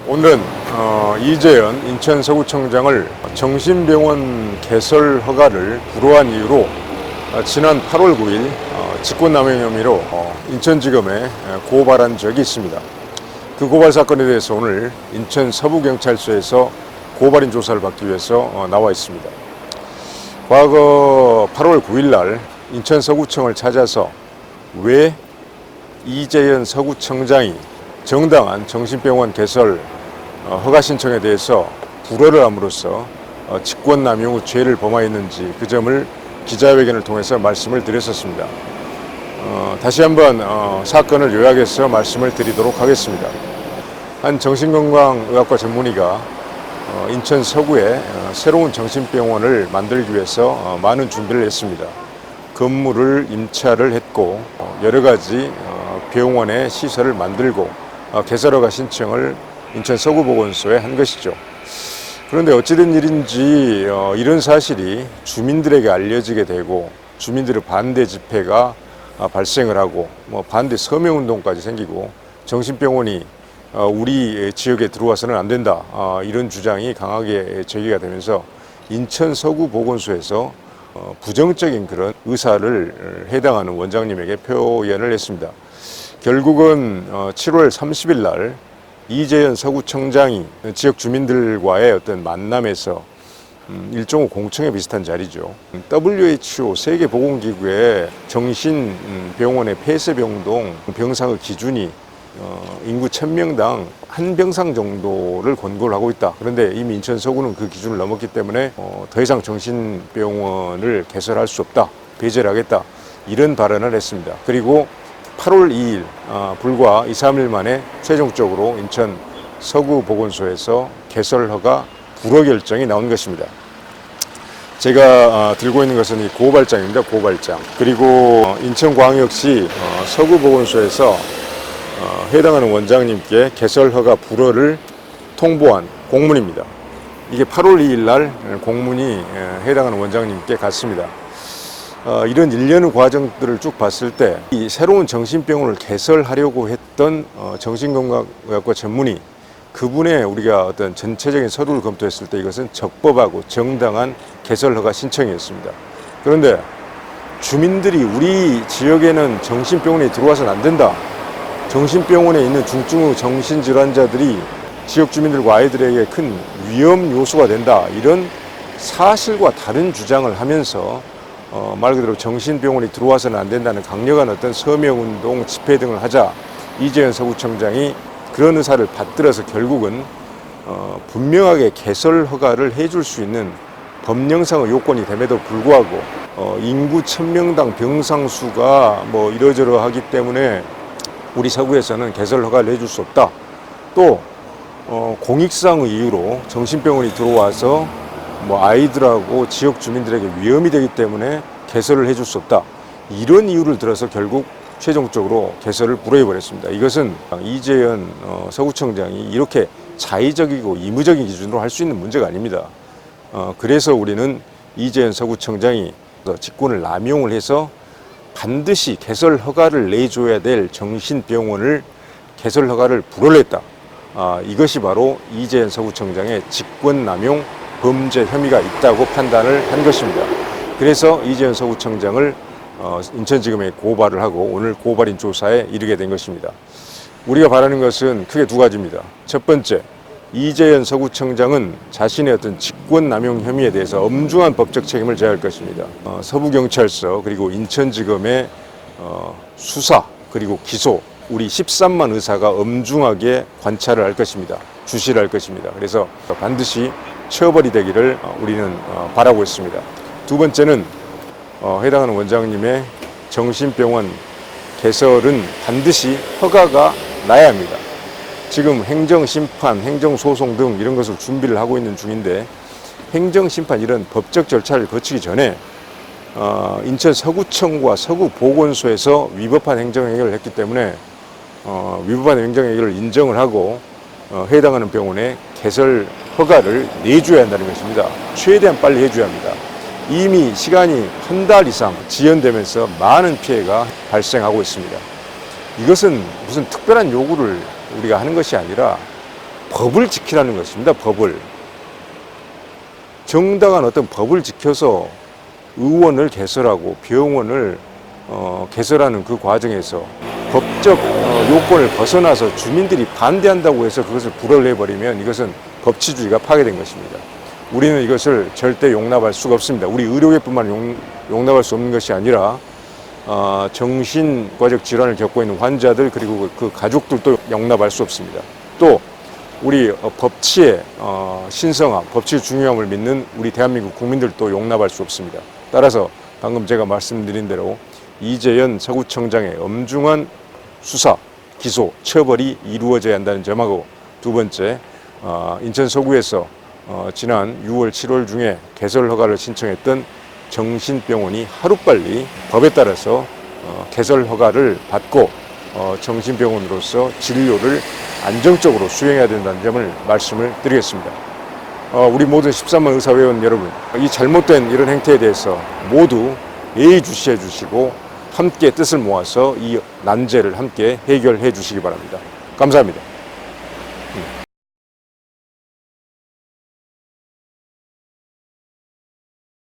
오늘은 이재현 인천 서구청장을 정신병원 개설 허가를 불허한 이유로 지난 8월 9일 직권남용 혐의로 인천지검에 고발한 적이 있습니다. 그 고발 사건에 대해서 오늘 인천 서부경찰서에서 고발인 조사를 받기 위해서 나와 있습니다. 과거 8월 9일 날 인천 서구청을 찾아서 왜 이재현 서구청장이 정당한 정신병원 개설 허가 신청에 대해서 불허를 함으로써 직권남용 후 죄를 범하였는지 그 점을 기자회견을 통해서 말씀을 드렸었습니다. 다시 한번 사건을 요약해서 말씀을 드리도록 하겠습니다. 한 정신건강의학과 전문의가 인천 서구에 새로운 정신병원을 만들기 위해서 많은 준비를 했습니다. 건물을 임차를 했고 여러 가지 병원의 시설을 만들고 개설허가 신청을 인천 서구보건소에 한 것이죠. 그런데 어찌된 일인지 이런 사실이 주민들에게 알려지게 되고 주민들의 반대 집회가 발생을 하고 반대 서명운동까지 생기고 정신병원이 우리 지역에 들어와서는 안 된다 이런 주장이 강하게 제기가 되면서 인천 서구보건소에서 부정적인 그런 의사를 해당하는 원장님에게 표현을 했습니다. 결국은 7월 30일 날 이재현 서구청장이 지역 주민들과의 어떤 만남에서 일종의 공청회 비슷한 자리죠. WHO 세계보건기구의 정신병원의 폐쇄병동 병상의 기준이 인구 1000명당 한 병상 정도를 권고를 하고 있다. 그런데 이미 인천 서구는 그 기준을 넘었기 때문에 더 이상 정신병원을 개설할 수 없다. 배제를 하겠다. 이런 발언을 했습니다. 그리고 8월 2일 불과 2, 3일 만에 최종적으로 인천 서구보건소에서 개설 허가 불허 결정이 나온 것입니다. 제가 들고 있는 것은 이 고발장입니다. 고발장. 그리고 인천광역시 서구보건소에서 해당하는 원장님께 개설 허가 불허를 통보한 공문입니다. 이게 8월 2일 날 공문이 해당하는 원장님께 갔습니다. 이런 일련의 과정들을 쭉 봤을 때 이 새로운 정신병원을 개설하려고 했던 정신건강의학과 전문의 그분의 우리가 어떤 전체적인 서류를 검토했을 때 이것은 적법하고 정당한 개설 허가 신청이었습니다. 그런데 주민들이 우리 지역에는 정신병원이 들어와서는 안 된다. 정신병원에 있는 중증의 정신질환자들이 지역 주민들과 아이들에게 큰 위험 요소가 된다. 이런 사실과 다른 주장을 하면서 말 그대로 정신병원이 들어와서는 안 된다는 강력한 어떤 서명운동, 집회 등을 하자 이재현 서구청장이 그런 의사를 받들어서 결국은 분명하게 개설 허가를 해줄 수 있는 법령상의 요건이 됨에도 불구하고 인구 1000명당 병상 수가 이러저러하기 때문에 우리 서구에서는 개설 허가를 해줄 수 없다. 또 공익상의 이유로 정신병원이 들어와서 아이들하고 지역 주민들에게 위험이 되기 때문에 개설을 해줄 수 없다. 이런 이유를 들어서 결국 최종적으로 개설을 불허해버렸습니다. 이것은 이재현 서구청장이 이렇게 자의적이고 의무적인 기준으로 할 수 있는 문제가 아닙니다. 그래서 우리는 이재현 서구청장이 직권을 남용을 해서 반드시 개설 허가를 내줘야 될 정신병원을 개설 허가를 불허를 했다. 이것이 바로 이재현 서구청장의 직권남용 범죄 혐의가 있다고 판단을 한 것입니다. 그래서 이재현 서구청장을 인천지검에 고발을 하고 오늘 고발인 조사에 이르게 된 것입니다. 우리가 바라는 것은 크게 두 가지입니다. 첫 번째, 이재현 서구청장은 자신의 어떤 직권남용 혐의에 대해서 엄중한 법적 책임을 져야 할 것입니다. 서부경찰서 그리고 인천지검의 수사 그리고 기소 우리 13만 의사가 엄중하게 관찰을 할 것입니다. 주시를 할 것입니다. 그래서 반드시 처벌이 되기를 우리는 바라고 있습니다. 두 번째는 해당하는 원장님의 정신병원 개설은 반드시 허가가 나야 합니다. 지금 행정심판, 행정소송 등 이런 것을 준비를 하고 있는 중인데 행정심판 이런 법적 절차를 거치기 전에 인천 서구청과 서구보건소에서 위법한 행정행위를 했기 때문에 위법한 행정행위를 인정을 하고 해당하는 병원에 개설 허가를 내줘야 한다는 것입니다. 최대한 빨리 해줘야 합니다. 이미 시간이 한 달 이상 지연되면서 많은 피해가 발생하고 있습니다. 이것은 무슨 특별한 요구를 우리가 하는 것이 아니라 법을 지키라는 것입니다. 법을. 정당한 어떤 법을 지켜서 의원을 개설하고 병원을 개설하는 그 과정에서 법적 요건을 벗어나서 주민들이 반대한다고 해서 그것을 불허를 해버리면 이것은 법치주의가 파괴된 것입니다. 우리는 이것을 절대 용납할 수가 없습니다. 우리 의료계뿐만 용납할 수 없는 것이 아니라 정신과적 질환을 겪고 있는 환자들 그리고 그 가족들도 용납할 수 없습니다. 또 우리 법치의 신성함, 법치의 중요함을 믿는 우리 대한민국 국민들도 용납할 수 없습니다. 따라서 방금 제가 말씀드린 대로 이재현 서구청장의 엄중한 수사, 기소, 처벌이 이루어져야 한다는 점하고 두 번째, 인천 서구에서 지난 6월, 7월 중에 개설 허가를 신청했던 정신병원이 하루빨리 법에 따라서 개설 허가를 받고 정신병원으로서 진료를 안정적으로 수행해야 된다는 점을 말씀을 드리겠습니다. 우리 모든 13만 의사회원 여러분, 이 잘못된 이런 행태에 대해서 모두 예의주시해 주시고 함께 뜻을 모아서 이 난제를 함께 해결해 주시기 바랍니다. 감사합니다.